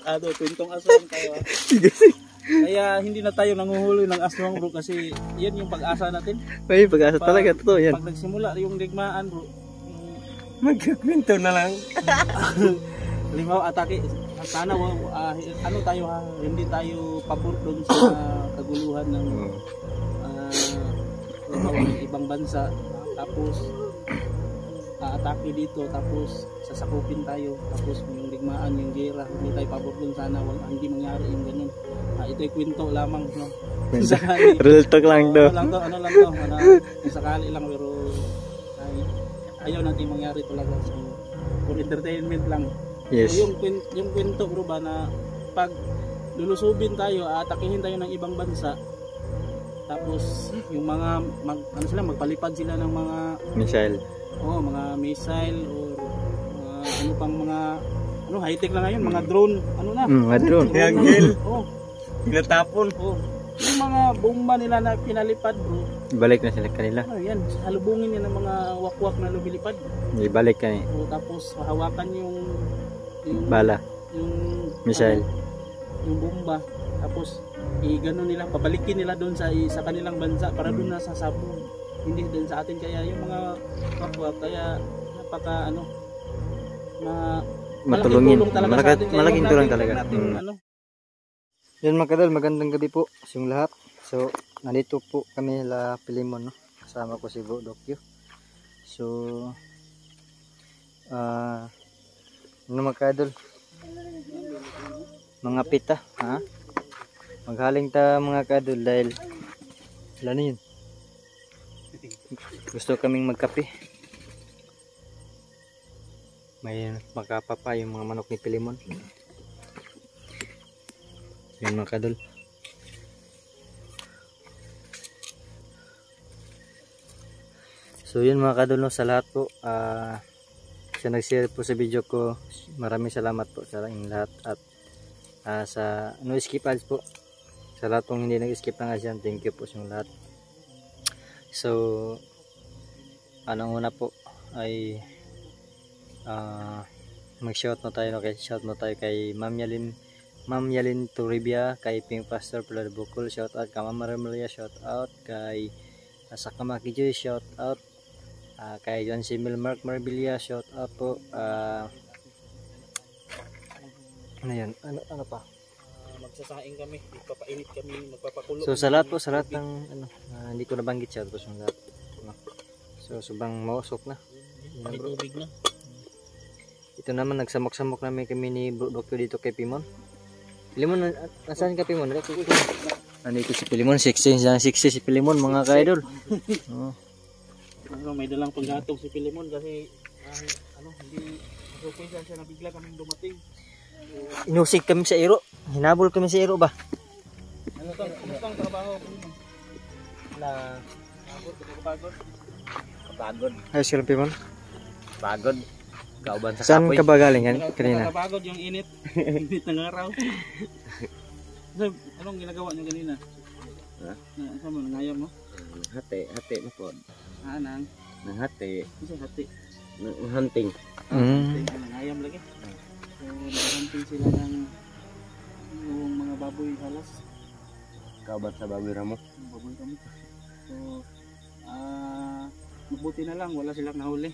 Kwentong aswang tayo. Kaya hindi na tayo nanguhuli ng aswang bro kasi yan yung pag-asa natin. May pag-asa talaga, totoo yan. Pag nagsimula yung digmaan bro, Magkakwento na lang. limaw atake. Sana ano tayo ha, hindi tayo pabor doon sa kaguluhan ng ibang bansa. Tapos atake dito, tapos sasakupin tayo, tapos yung digmaan, yung gera, hindi tayo pabor doon. Sana hindi mangyari yung ganun. Ito'y kwento lamang, no? Sakali, real talk lang to. Ano lang to, sakali lang, pero ayaw natin mangyari talaga. So, for entertainment lang. Yes. So, yung kwento bro ba na pag lulusubin tayo, atakihin tayo ng ibang bansa, tapos yung mga magpalipad sila ng mga Missile. mga missile or ano pang mga high tech lang ngayon, mga drone, Mga drone. Tinatapon. Yung mga bomba nila na pinalipad bro, Ibalik na sila kanila. yan, halubungin nila ng mga wakwak na lumilipad. Ibalik ka eh. Tapos hahawakan yung Bala. yung Missile. yung bomba, tapos gano'n nila, pabalikin nila doon sa kanilang bansa para doon na sasabog, hindi doon sa atin. Kaya yung mga kapwa, kaya napaka Matulungin. Malaking tulong talaga. Natin, Yan mga kadol, magandang gabi po sa inyong lahat. So, nandito po kami la Pilimon, no? Kasama ko si Bro Dokyo. So, mga kadol, mga pita, ha? Maghaling ta mga kadol dahil ano yun? Gusto kaming magkape. May magkapapa yung mga manok ni Pilimon. Yan mga kadol. So yun mga kadol, no, sa lahat po sa nag-share po sa video ko, maraming salamat po sa inyong lahat. At sa no skip ads po, sa lahat pong hindi nag-skip ng ads yan, thank you po sa inyong lahat. So anong una po ay mag-shout na tayo, okay? Shout na tayo kay Ma'am Yalin Toribia, kay Pink Pastor Plad Bukol, shout out kay Mama Remelia, shout out kay Sakamaki Joy, shout out kay John Simil Mark Marbilia, shout out po ano yan, ano pa, magsasaing kami, magpapainit kami, magpapakulo. So sa lahat po, sa lahat ng hindi ko nabanggit, shout po sa lahat. So sobrang mausok na, may tubig na. Ito naman, nagsamok-samok namin kami ni Bro Dokyo dito kay Pimon. Pilimon, nasaan ka Pimon? Nandito si Pilimon, 16 si Pilimon mga ka-idol. May dalang paghatog si Pilimon kasi hindi surprise siya na bigla kaming dumating. Inusig kami sa iro, hinabol kami sa iro ba? Kumusta ang trabaho? Kapagod. Ayos ka lang Pimon? Pagod. Kauban sa Saan kapoy. ka ba galing yan kanina? Nakapagod yung init. Init ng araw. So, anong ginagawa niyo kanina? Ha? Ano mo, nangayam mo? Hati na po. Nang Hati. kasi hati. Hunting. Nangayam lagi. So, nag-hunting sila ng yung mga baboy halas. Kauban sa baboy ramo. Baboy kami. So, mabuti na lang, wala silang nahuli.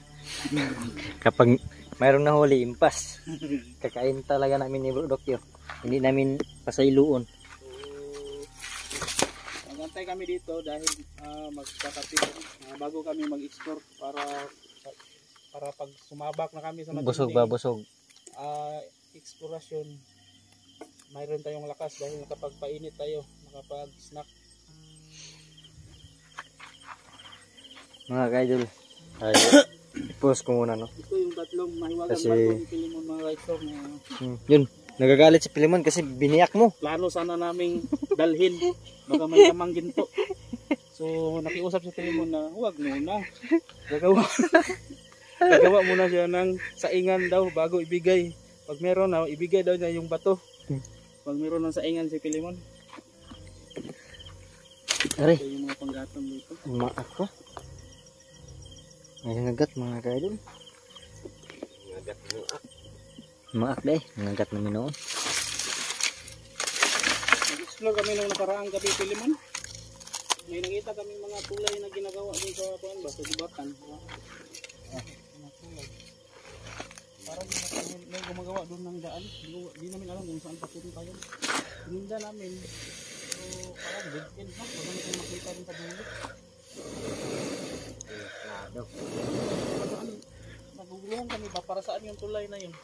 Kapag mayroong nahuli, impas. Kakain talaga namin ni Bro Dokyo. Hindi namin pasailuon. So, magantay kami dito dahil magkakapit bago kami mag-explore para pag sumabak na kami sa Busog ba? Busog. Eksplorasyon, mayroon tayong lakas dahil nakapagpainit tayo, nakapag-snack. Mga ka-idol, i-post ko muna, no? Ito yung tatlong mahiwagang Kasi bago ni Pilimon mga kaistor na yun, nagagalit si Pilimon kasi biniyak mo. plano sana naming dalhin, baka may tamang ginto. So nakiusap si Pilimon na huwag muna, gagawa muna siya ng saingan daw bago ibigay. Pag meron na, ibigay daw niya yung bato. Pag meron ng saingan si Pilimon. Aray, Ito yung mga panggatong dito. maak ko. May nangagat mga ka-idol. Nagat mo. Maak deh, nangagat namin noon. nag-explore kami nung nakaraang gabi, Pilimon. May nakita kami mga tulay na ginagawa dun sa kuan ba, sa gubatan. Mga tulay. Parang may gumagawa doon ng daan. Di namin alam kung saan papunta yun. Pininda namin. So parang dead end na. Wala namin makita rin sa dulo. Naguguluhan kami ba para saan yung tulay na yun?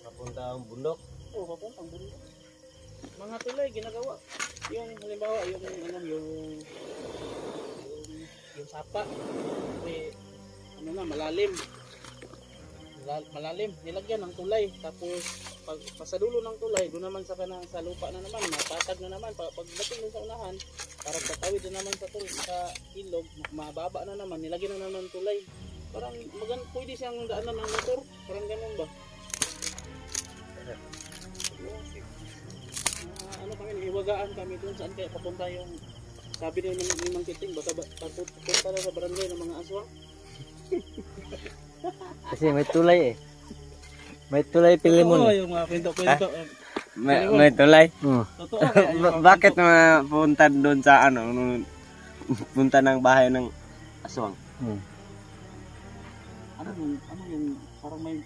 Papunta ang bundok. Oo, papunta ang bundok. Mga tulay ginagawa. Yung halimbawa yung sapa. Kasi ano na malalim. Malalim, nilagyan ng tulay. Tapos pag sa dulo ng tulay, doon naman sa lupa na naman, matatag na naman. Pagdating dun sa unahan, para tatawid na naman sa ilog, mababa na naman, nilagyan na naman ng tulay. Parang pwede siyang daanan ng motor, parang ganun ba? Ano kami, iwagaan kami doon saan kaya papunta yung sabi ni Mang Kiting, baka papunta na sa barangay ng mga aswang. Kasi may tulay eh. May tulay, Pilimon. Oo, yung mga pinto-pinto. May tulay. Totoo kaya. Bakit punta doon sa ano, punta ng bahay ng aswang? Ano yung parang may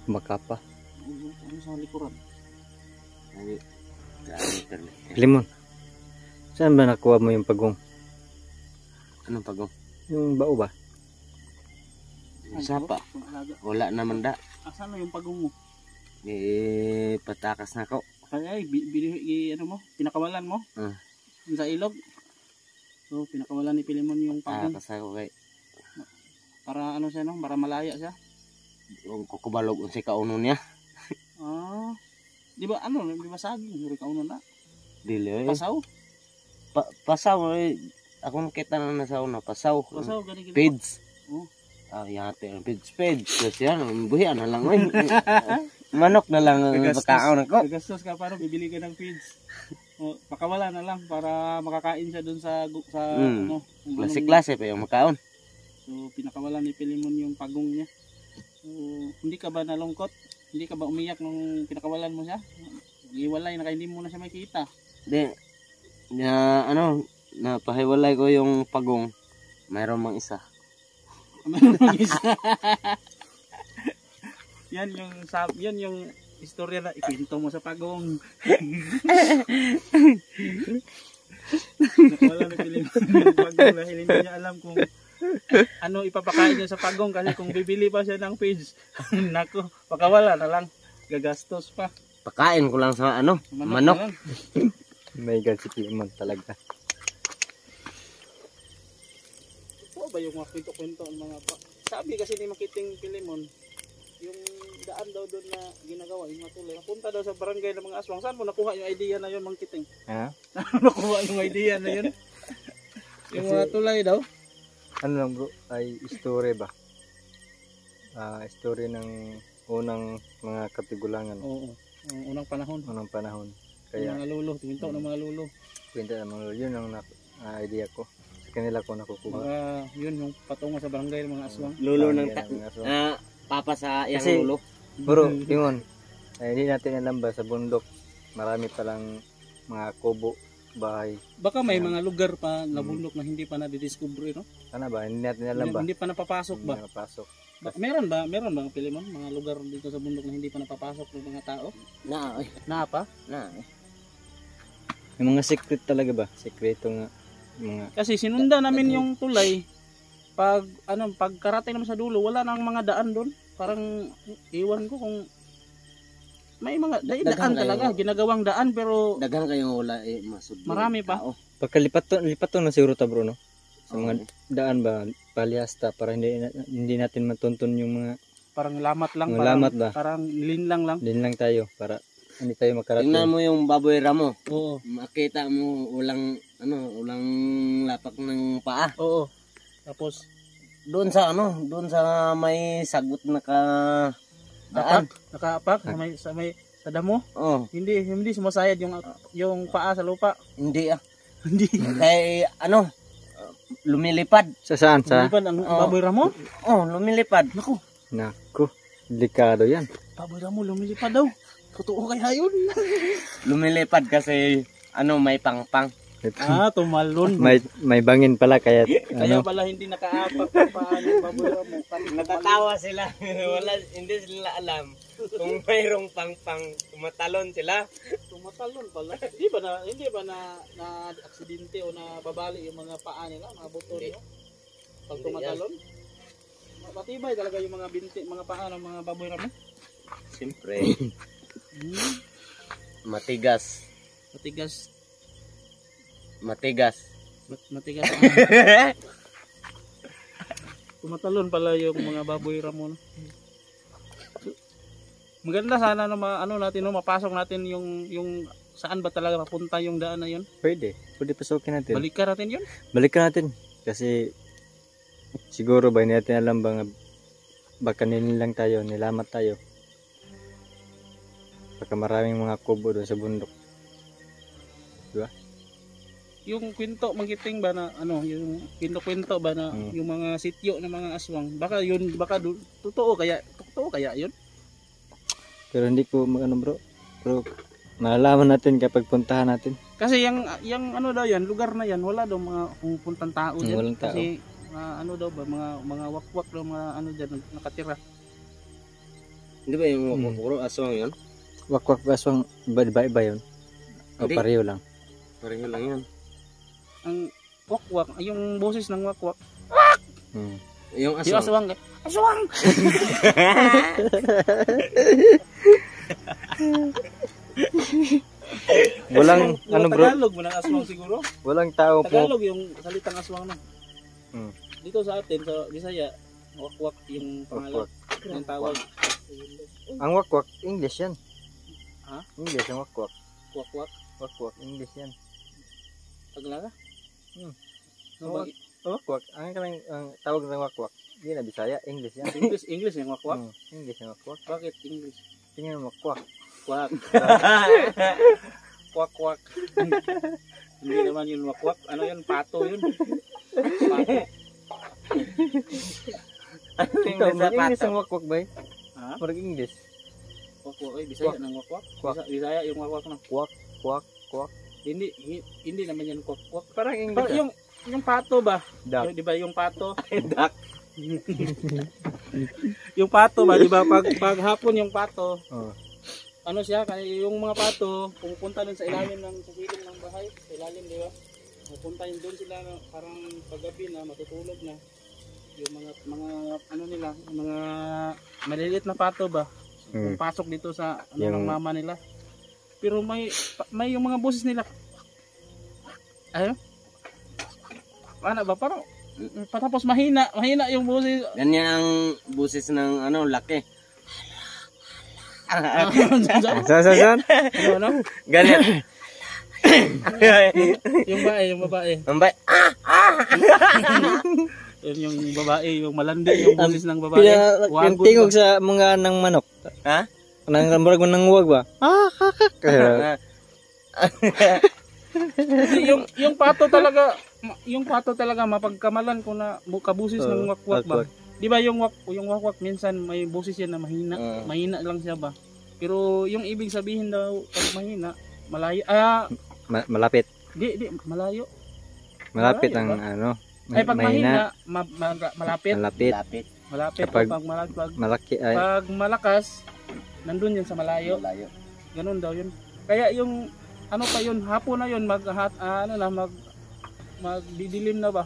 Makapa. ano sa likuran? Pilimon. Saan ba nakuha mo yung pagong? Anong pagong? Yung bao ba? Sapa. Wala naman da. Asan na yung pagong mo? Patakas na ko. Kaya ano mo? Pinakawalan mo? Sa ilog? So, pinakawalan ni Pilimon yung pagong. Takas ako kay. Para ano siya no? Para malaya siya. Yung kukubalog unsay kauno niya. Di ba ano? Di ba saging? Hindi kauno na. Dili. Pasaw? Pasaw eh. Ako nakita na nasa una. Pasaw. Pasaw, gani. Pids. Yate ang pids. Kasi yan, buhian na lang. Manok na lang ang pagkaon ako. Gagastos ka para bibili ka ng feeds. Pakawala na lang para makakain siya doon sa ano. Klase-klase pa yung makaon. So pinakawalan ni Pilimon yung pagong niya. So hindi ka ba nalungkot? Hindi ka ba umiyak nung pinakawalan mo siya? Iwalay na hindi mo na siya makita. Hindi. Napahiwalay ko yung pagong. Mayroon mang isa. yan yung istorya na ikwento mo sa pagong. Wala na Pilimon yung pagong dahil hindi niya alam kung ano ipapakain niya sa pagong kasi kung bibili pa siya ng feeds, nako, pakawala na lang, gagastos pa. Pakain ko lang sa manok. May God si Pilimon talaga. Ba yung mga kwento-kwento ang mga sabi kasi ni Makiting Pilimon yung daan daw doon na ginagawa yung mga tulay napunta daw sa barangay ng mga aswang. Saan mo nakuha yung idea na yun, Mang Kiting? Saan mo nakuha yung idea na yun? Yung mga tulay daw ano lang bro, ay story ba? Story ng unang mga katigulangan. Oo, unang panahon Kaya mga lulo, kwento ng mga lulo. Kwento ng mga lulo, yun ang idea ko. Kanila ko nakukuha. Yun yung patungo sa barangay ng mga aswang. Lulo ng papa sa iyang lulo. Bro, yun. Hindi natin alam ba sa bundok marami palang mga kubo, bahay. Baka may mga lugar pa na bundok na hindi pa nadidiscover, no? Ano ba? Hindi natin alam ba? Hindi pa napapasok ba? Hindi napapasok. Meron ba Pilimon mga lugar dito sa bundok na hindi pa napapasok ng mga tao? Na pa? Yung mga secret talaga ba? Sekreto nga. Kasi sinunda namin yung tulay pagkarating naman sa dulo wala nang mga daan doon, parang iwan ko kung may mga daan talaga ginagawang daan pero daghang kayong wala masud. Marami pa. Pagkalipat to na siguro ta bro no. Sa mga daan ba palihasta para hindi natin matuntun yung mga parang lamat lang, parang linlang tayo para hindi tayo makarating. Tingnan mo yung baboy ramo. Oo. Makita mo ulang lapak ng paa. Oo. Tapos doon sa may sagot na daan. Nakaapak sa damo. Oh. Hindi sumasayad yung paa sa lupa. Hindi Hindi. Kay lumilipad. Saan? Lumilipad ang baboy ramo? Lumilipad. Naku. Delikado yan. Baboy Ramo lumilipad daw. Totoo kaya yun? Lumilipad kasi may pangpang. Tumalon. May bangin pala kaya Kaya pala hindi nakaapak ng paa ng Baboy Ramo. Natatawa sila. Hindi sila alam kung mayroong pangpang. Tumatalon sila. Tumatalon pala. Hindi ba na aksidente o na babali yung mga paa nila, mga buto nila? Pag tumatalon? Matibay talaga yung mga binti, mga paa ng mga Baboy Ramo. Siyempre. Matigas. Matigas. Matigas. Matigas. Tumatalon pala yung mga Baboy Ramo. Maganda sana na natin mapasok natin yung saan ba talaga papunta yung daan na yun. Pwede pasukin natin. Balikan natin yun. Balikan natin kasi siguro ba hindi natin alam baka nilang tayo, nilamat tayo. Baka maraming mga kubo doon sa bundok. Diba? Yung kwento magiting ba na yung kwento ba na yung mga sityo ng mga aswang, baka totoo kaya yun. Pero hindi ko bro. Pero malalaman natin kapag puntahan natin. Kasi yung daw yan, lugar na yan, wala daw mga pumupuntang tao diyan. Walang tao. Kasi daw ba mga wakwak daw mga diyan nakatira. Hindi ba yung puro aswang yun? Wakwak aswang iba yun. O Hindi. pareho lang. Pareho lang yun. Ang wakwak, yung boses ng wakwak. Yung Yung aswang. aswang. Walang bro. Tagalog mo ng aswang siguro. Walang tao po. Tagalog yung salitang aswang na. Hmm. Dito sa atin sa Bisaya, wakwak yung pangalan. Yung tawag. Ang wakwak English yan. Ha? English ang wakwak. Wakwak. Wakwak English yan. Tagalog? Wakwak. Ang tawag ng wakwak. Hindi na Bisaya, English yan. English yung wakwak. English ang wakwak. Bakit English? Tingnan mo wakwak. Kwak. Kwak. Hindi naman yun wakwak. Ano yun? Pato yun. Pato. Ikaw, mag-English ang wakwak ba? Ha? Mag-English. Wakwak. Bisaya ng wakwak. Bisaya yung wakwak na. Kwak. Hindi naman yan kwak. Parang English. Parang yung pato ba? Duck. Di ba yung pato? Duck. Yung pato ba? Di ba pag hapon yung pato, Oh. ano siya? Yung mga pato, pumupunta dun sa ilalim ng kukiling ng bahay. Sa ilalim, di ba? Pupunta yun doon sila parang paggabi na matutulog na. Yung mga nila, mga maliliit na pato ba? Pasok dito sa ng mama nila. Pero may yung mga boses nila. Ayun. Ano ba? Parang patapos mahina yung boses. Ganyan ang busis ng laki. Saan? Ano? Ganyan. Yung babae. Ambay. Yung babae, yung malandi yung boses ng babae. Yung tingog sa mga ng manok. Ha? Nang murag ng uwag ba? Yung pato talaga mapagkamalan ko na kabusis ng wakwak ba. Di ba yung wakwak minsan may boses yan na mahina. Mahina lang siya ba. Pero yung ibig sabihin daw pag mahina, malayo. Malapit. Di malayo. Malapit Malayo ang Ay pag mahina, malapit. Malapit Kapag pag malaki ay pag malakas, nandun yun sa malayo. Ganun daw yun. Kaya yung pa yun, hapon na yun magdidilim na ba.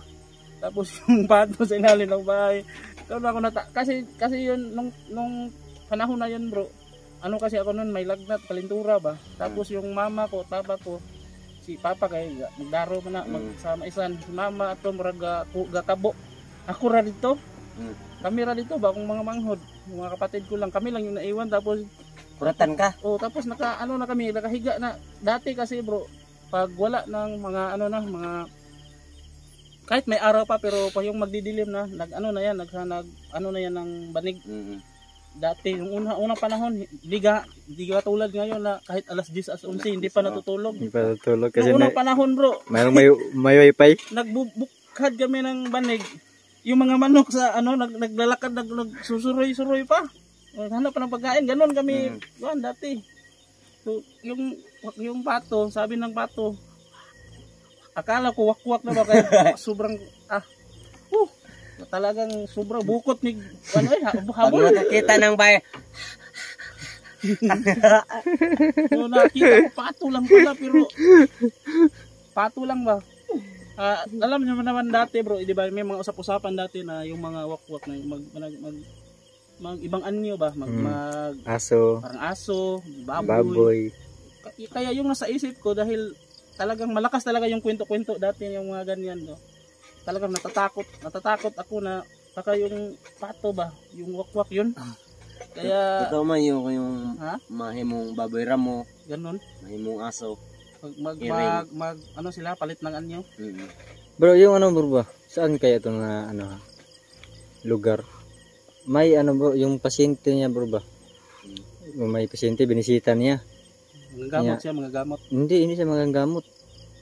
Tapos yung pato sa ilalim ng bahay. Kasi yun nung panahon na yun, bro. Kasi ako nun may lagnat, kalintura ba. Tapos yung mama ko, papa ko, si papa kay magdaro man na magsama isan, si mama ato murag gatabo. Ako ra dito. Kami ra dito ba kung mga manghod, yung mga kapatid ko lang, kami lang yung naiwan tapos Kuratan ka. tapos na kami, nakahiga na. Dati kasi, bro, pag wala ng mga mga kahit may araw pa pero pa yung magdidilim na, nag ng banig. Dati yung unang panahon, hindi ka tulad ngayon na kahit alas 10 as 11 hindi pa natutulog. Hindi pa natutulog kasi Yung unang panahon, bro, may wifi. Nagbubukad kami ng banig. Yung mga manok sa naglalakad, nagsusuroy-suroy pa. Hanap pa ng pagkain, ganun kami doon dati. So, yung pato, sabi ng pato, akala ko wakwak na ba kaya sobrang talagang sobrang bukot ni Pag habol. nakakita ng bay, So, nakita ko pato lang pala pero pato lang ba? Alam niyo naman dati bro, di ba may mga usap-usapan dati na yung mga wakwak na mag ibang anyo ba? Mag Aso, parang aso, baboy. Kaya yung nasa isip ko dahil talagang malakas talaga yung kwento-kwento dati yung mga ganyan no. Talagang natatakot ako na baka yung pato ba, yung wakwak yun. Kaya ito man yung ha? mahimong baboy ramo, Ganun. mahimong aso. Mag ano sila palit ng anyo. Bro, yung ano bro ba? Saan kaya ito na ano lugar? May ano bro, yung pasyente niya bro ba? May pasyente, binisita niya. Mga gamot siya, mga gamot. Hindi siya magagamot.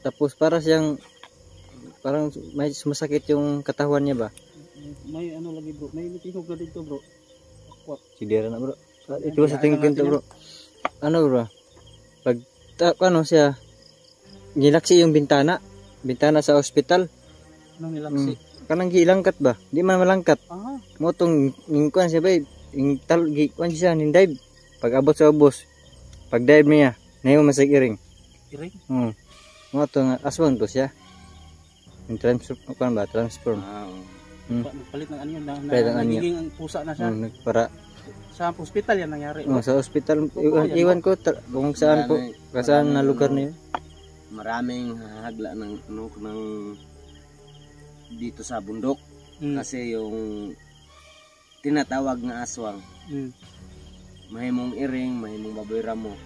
Tapos parang may sumasakit yung katawan niya ba? May ano lagi bro, may tinog na dito bro. Wakwak. Sidera na bro. Ito sa tingin ko bro. Ano bro? Pag ano siya, nilaksi yung bintana sa ospital. Anong nilaksi? Kanang gilangkat ba? Di man malangkat. Mo tong ngkuan siya ba? Ing tal gikuan siya nin dive. Pag abot sa ubos, pag dive niya, nayo masagiring. Iring? Mo tong aswang to siya. Yung transform. Palit ng anyo na Palit ng anyo. nagiging ang pusa na siya. Para Sa hospital yan nangyari. sa ospital iwan ko kung saan po, saan na lugar na yun. Maraming hagla ng dito sa bundok kasi yung tinatawag na aswang. Mahimong iring, mahimong baboy ramo.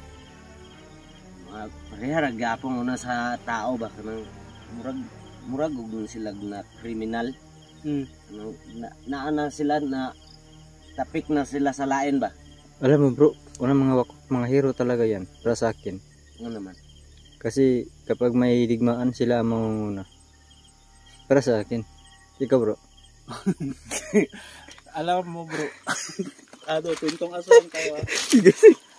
Parehara gapon una sa tao ba kanang murag ug sila na kriminal. Na sila na tapik na sila sa lain ba? Alam mo bro, mga hero talaga yan para sa akin. Ano naman? Kasi kapag may digmaan sila ang mangunguna. Para sa akin. Ikaw bro. Alam mo bro, kwentong aswang tayo.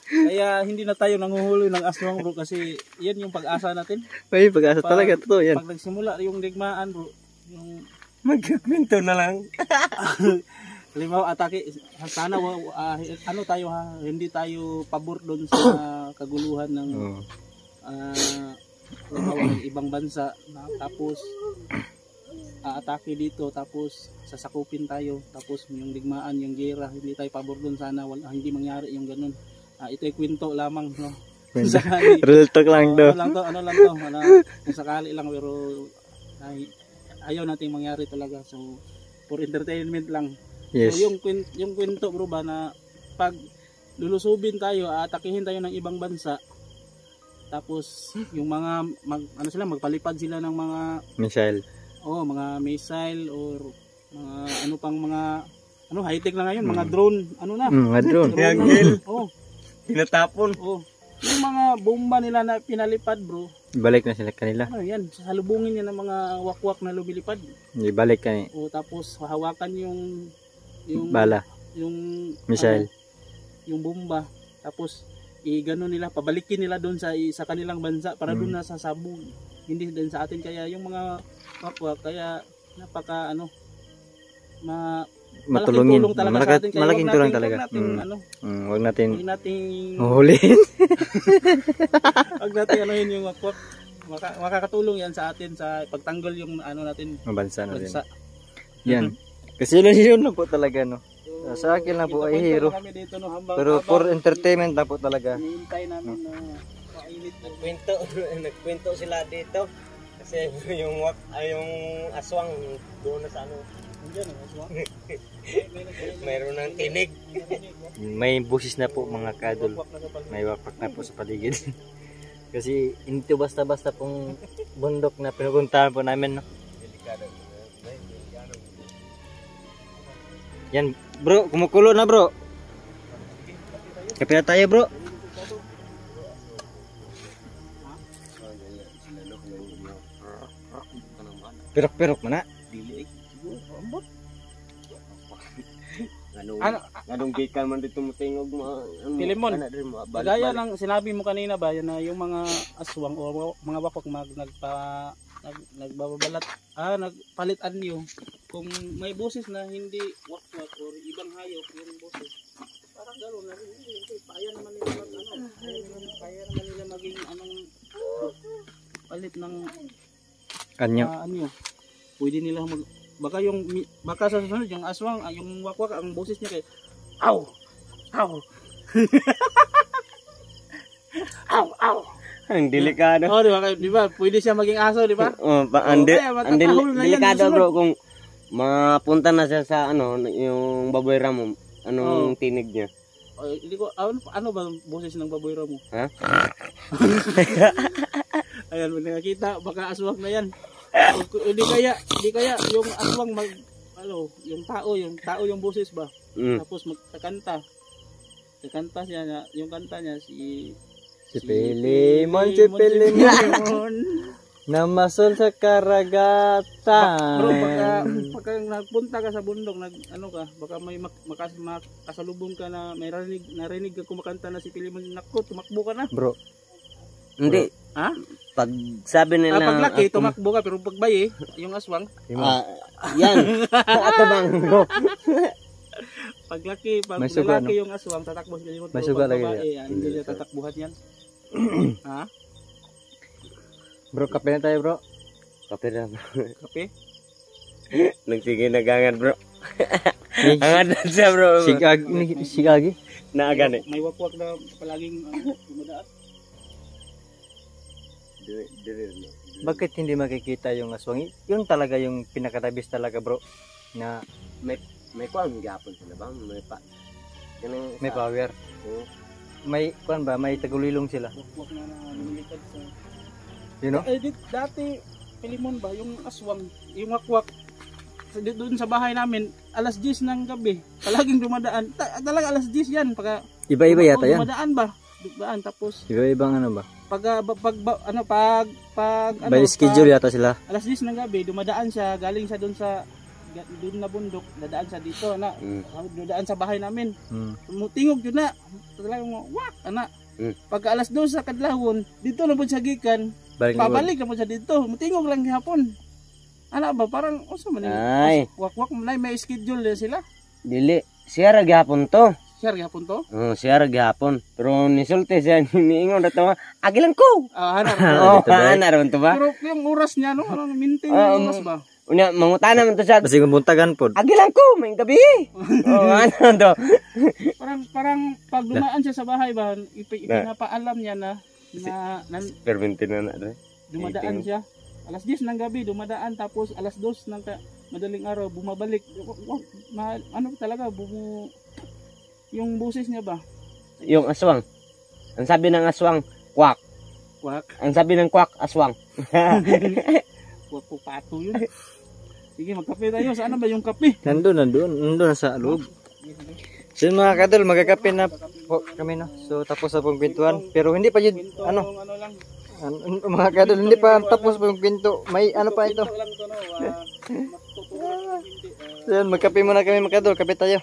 Kaya hindi na tayo nanguhuli ng aswang bro kasi yan yung pag-asa natin. May pag-asa talaga, totoo yan. Pag nagsimula yung digmaan bro, yung magkwento na lang. Halimbawa atake, sana ano tayo ha, hindi tayo pabor doon sa kaguluhan ng ibang bansa na tapos atake dito tapos sasakupin tayo tapos yung digmaan yung gera hindi tayo pabor doon sana hindi mangyari yung ganun. Ito ay kwento lamang no. Real talk lang do. Ano lang to kung sakali lang pero ayaw nating mangyari talaga so for entertainment lang. Yes. So yung kwento bro ba na pag lulusubin tayo, atakihin tayo ng ibang bansa. Tapos yung mga magpalipad sila ng mga missile. Mga missile or mga ano pang mga high-tech na ngayon, mga drone, mga drone. Tinatapon. Yung mga bomba nila na pinalipad bro. Balik na sila kanila. Yan, salubungin niya ng mga wakwak na lumilipad. Ibalik ka eh. Tapos hahawakan yung bala, yung missile, yung bomba, tapos igano nila, pabalikin nila doon sa kanilang bansa para doon na sasabog, hindi din sa atin. Kaya yung mga kapwa, kaya napaka matulungin, malaking tulong talaga sa atin. Kaya malaking tulong talaga. Wag natin huhulihin. Wag natin yun yung kapwa. Makakatulong yan sa atin sa pagtanggol yung natin bansa natin. Yan. Kasi yun lang po talaga no. Sa akin lang po ay hero. Pero for entertainment lang po talaga. Hinihintay namin na mainit. Nagkwento sila dito. Kasi yung aswang doon na sa mayroon ng tinig. May busis na po mga kadol. May wapak na po sa paligid. Kasi hindi basta-basta pong bundok na pinupuntahan po namin no. Yan bro, kumukulo na bro. Kape na tayo bro. Perok-perok mana? Dili. Anong gikan man dito mo tingog mo. Pilimon. Gaya ng sinabi mo kanina ba, yan na yung mga aswang o mga wakwak nagbababalat, nagpalit anyo. Kung may boses na hindi wakwak o ibang hayop yung boses, parang gano'n na rin. Kaya naman nila maging palit ng Anyo. anyo. Pwede nila baka sa susunod yung aswang, yung wakwak, ang boses niya kay aw, aw. Aw, aw. Ang delikado. Oh, di ba? Pwede siya maging aso, di ba? Ang delikado bro kung mapunta na siya sa yung baboy ramo, anong tinig niya? Hindi ko ano ba ang boses ng baboy ramo? Ha? Ayan, nakita, baka aswang na yan. Hindi kaya yung aswang yung tao yung boses ba? Tapos magkakanta. Kakanta siya yung kanta niya si Pilimon na masol sa karagatan. Bro, pagka nagpunta ka sa bundok, baka may makasalubong ka na may narinig ka kumakanta na si Pilimon, nako, tumakbo ka na. Bro. Hindi. Ha? Pag sabi nila paglaki, tumakbo ka, pero pagbayi, yung aswang, yan. Ato bang bro. Paglaki, pag may suga, lalaki yung aswang, tatakbo si Pilimon. May suga lagi hindi siya tatakbuhan yan. Ha? Bro, kape na tayo bro. Kape na. Kape? Nagsige nagangan bro. Angan na siya bro. Sigagi. Naagan eh. May wakwak na palaging dumadaan. Bakit hindi makikita yung aswang? Yun talaga yung pinakatabis talaga bro. Na may kuang gapon sila ba? may power. May kuan ba? May tagulilong sila. Wakwak na lumilipad sa... You know? Dati, Pilimon ba, yung aswang, yung wakwak, doon sa bahay namin, alas 10 ng gabi, palaging dumadaan. Talaga alas 10 yan. Iba-iba yata yan. Dumadaan ba? Dumadaan, tapos... Iba-ibang ano ba? By schedule yata sila. Alas 10 ng gabi, dumadaan siya, galing siya doon na bundok, dadaan siya dito, dadaan sa bahay namin. Tingog yun na, talagang wak, pagka alas 2 sa kadlawon, dito na po siya gikan, pabalik na po siya dito, tingog lang gihapon. Ba, parang, wak-wak, may schedule din sila. Dili, siya gihapon to. Siya gihapon to? Siya gihapon. Pero nisulti siya, niingon na to, agilan ko! Hanaron to ba? Pero yung oras niya, maintain yung oras ba? Unya mangutana man to siya. Basi buntagan pod. Agilan ko may gabi. Ano to? Parang pag dumaan siya sa bahay ba, ipinapaalam niya na permintin na dumadaan siya. Alas 10 ng gabi dumadaan, tapos alas 2 ng madaling araw bumabalik. Talaga yung boses niya ba? Yung aswang. Ang sabi ng aswang, kwak. Kwak. Ang sabi ng kwak, aswang. Kwak po pato yun. Sige, magkape tayo. Saan ba yung kape? Nandun sa loob. So mga kadol, magkakape na po kami no. So tapos na pong pintuan. Pero hindi pa yun, mga kadol, hindi pa tapos pong pinto. May pa ito. So magkape muna kami mga kadol, kape tayo.